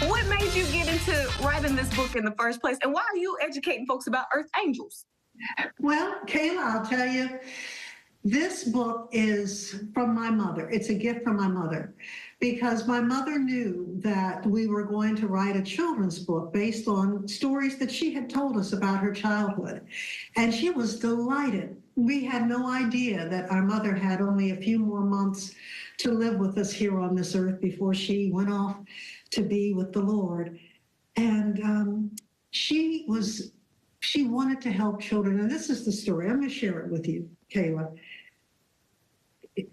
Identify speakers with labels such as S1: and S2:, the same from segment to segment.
S1: What made you get into writing this book in the first place? And why are you educating folks about earth angels?
S2: Well, Kayla, I'll tell you, this book is from my mother. It's a gift from my mother because my mother knew that we were going to write a children's book based on stories that she had told us about her childhood. And she was delighted. We had no idea that our mother had only a few more months to live with us here on this earth before she went off to be with the Lord. And she wanted to help children. And this is the story. I'm going to share it with you, Kayla.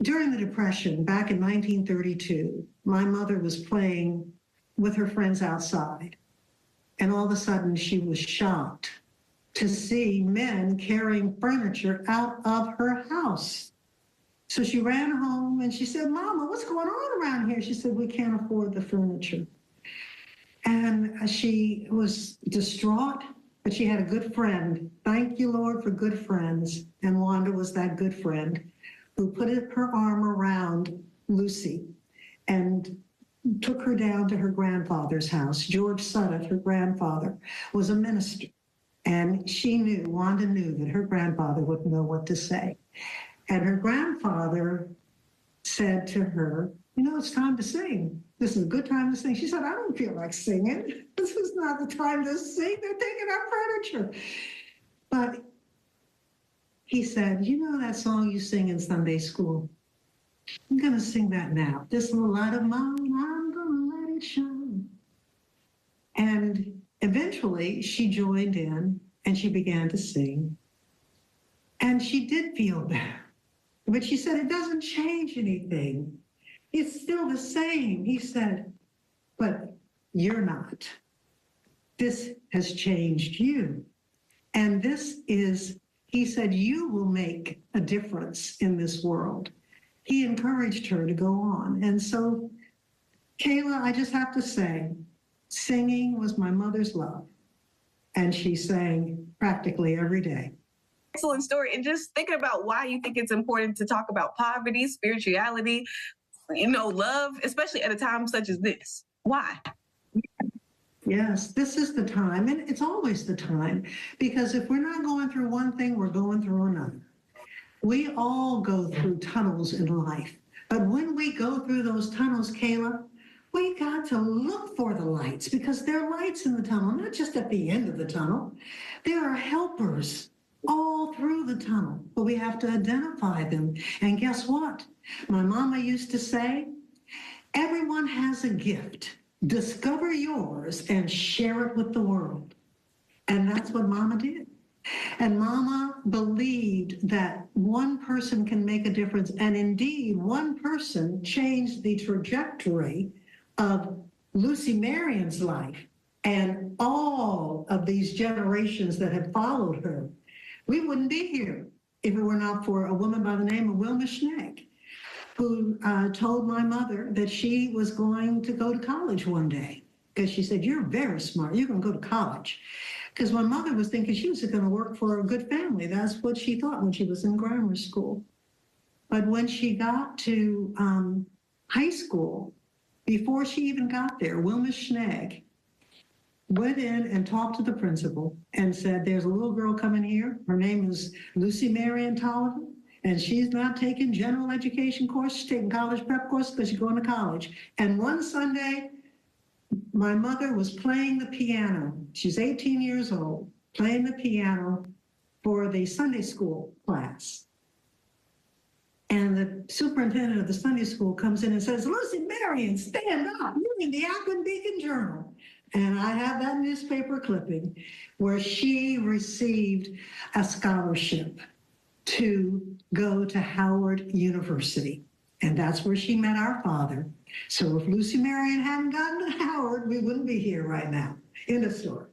S2: During the Depression, back in 1932, my mother was playing with her friends outside. And all of a sudden, she was shocked to see men carrying furniture out of her house. So she ran home and she said, "Mama, what's going on around here?" She said, "We can't afford the furniture." And she was distraught, but she had a good friend. Thank you, Lord, for good friends. And Wanda was that good friend who put her arm around Lucy and took her down to her grandfather's house. George Sudduth, her grandfather, was a minister. And Wanda knew that her grandfather would know what to say. And her grandfather said to her, "It's time to sing. This is a good time to sing." She said, "I don't feel like singing. This is not the time to sing. They're taking our furniture." But he said, "You know that song you sing in Sunday school? I'm going to sing that now. This little light of mine, I'm going to let it shine." And eventually she joined in and she began to sing. And she did feel better. But she said, "It doesn't change anything. It's still the same." He said, "But you're not. This has changed you. And he said, you will make a difference in this world." He encouraged her to go on. And so, Kayla, I just have to say, singing was my mother's love. And she sang practically every day.
S1: Excellent story. And just thinking about why you think it's important to talk about poverty, spirituality, love, especially at a time such as this. Why?
S2: Yes, this is the time, and it's always the time, because if we're not going through one thing, we're going through another. We all go through tunnels in life, but when we go through those tunnels, Kayla, we got to look for the lights, because there are lights in the tunnel, not just at the end of the tunnel. There are helpers all through the tunnel, but we have to identify them. And guess what? My mama used to say, everyone has a gift. Discover yours and share it with the world. And that's what Mama did. And Mama believed that one person can make a difference. And indeed, one person changed the trajectory of Lucy Marion's life and all of these generations that have followed her. We wouldn't be here if it were not for a woman by the name of Wilma Schneck, who told my mother that she was going to go to college one day, because she said, "You're very smart. You're going to go to college." Because my mother was thinking she was going to work for a good family. That's what she thought when she was in grammar school. But when she got to high school, before she even got there, Wilma Schneck went in and talked to the principal and said, "There's a little girl coming here. Her name is Lucy Marion Tolliver. And she's not taking general education course. She's taking college prep course because she's going to college." And one Sunday, my mother was playing the piano. She's 18 years old, playing the piano for the Sunday school class. And the superintendent of the Sunday school comes in and says, "Lucy Marion, stand up. You're in the Akron Beacon Journal." And I have that newspaper clipping where she received a scholarship to go to Howard University. And that's where she met our father. So if Lucy Marion hadn't gotten to Howard, we wouldn't be here right now. End of story.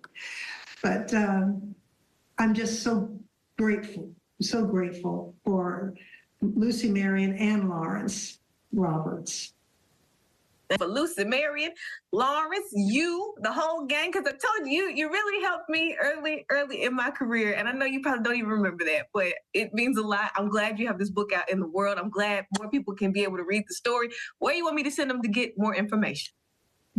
S2: But I'm just so grateful for Lucy Marion and Lawrence Roberts.
S1: For Lucy Marion, Lawrence, you, the whole gang, because I told you, you really helped me early in my career. And I know you probably don't even remember that, but it means a lot. I'm glad you have this book out in the world. I'm glad more people can be able to read the story. Where you want me to send them to get more information?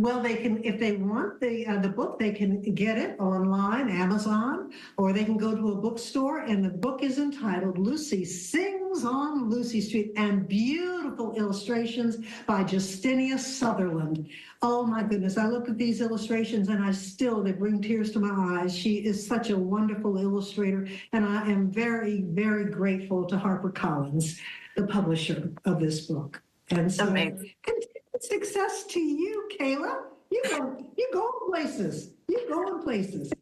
S2: Well, they can, if they want the book, they can get it online, Amazon, or they can go to a bookstore. And the book is entitled "Lucy Sings on Lucy Street," and beautiful illustrations by Justinia Sutherland. Oh my goodness! I look at these illustrations and they bring tears to my eyes. She is such a wonderful illustrator, and I am very, very grateful to HarperCollins, the publisher of this book. And so,
S1: Amazing.
S2: success to you, Kayla. You go places. You going places.